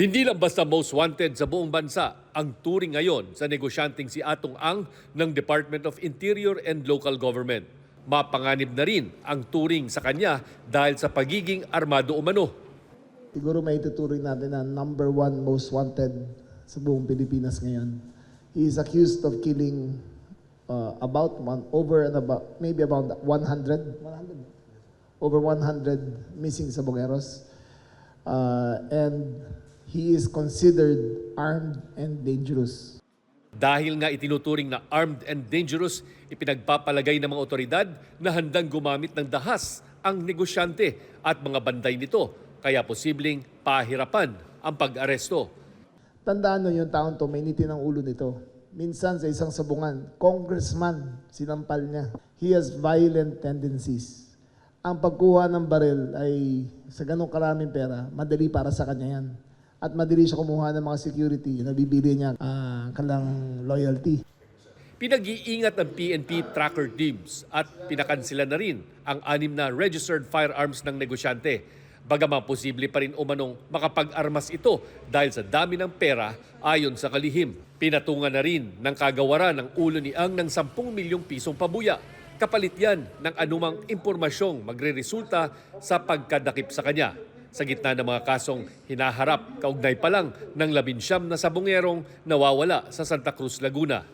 Hindi lang basta most wanted sa buong bansa ang turing ngayon sa negosyanteng si Atong Ang ng Department of Interior and Local Government. Mapanganib na rin ang turing sa kanya dahil sa pagiging armado umano. Siguro may ituturing natin na number one most wanted sa buong Pilipinas ngayon. He is accused of killing maybe about 100 over 100 missing Sabongeros. And he is considered armed and dangerous. Dahil nga itinuturing na armed and dangerous, ipinagpapalagay ng mga otoridad na handang gumamit ng dahas ang negosyante at mga banday nito, kaya posibleng pahirapan ang pag-aresto. Tandaan nyo yung taon to, may niti ng ulo nito. Minsan sa isang sabungan, congressman, sinampal niya. He has violent tendencies. Ang pagkuha ng baril ay sa ganong karaming pera, madali para sa kanya yan. At madali siya kumuha ng mga security na bibili niya kalang loyalty. Pinag-iingat ng PNP tracker teams at pinakansila na rin ang 6 na registered firearms ng negosyante. Bagaman posible pa rin umanong makapag-armas ito dahil sa dami ng pera ayon sa kalihim. Pinatungan na rin ng kagawaran ng ulo ni Ang ng 10 milyong pisong pabuya. Kapalit yan ng anumang impormasyong magre-resulta sa pagkadakip sa kanya. Sa gitna ng mga kasong hinaharap, kaugnay pa lang ng 19 na sabongerong nawawala sa Santa Cruz, Laguna.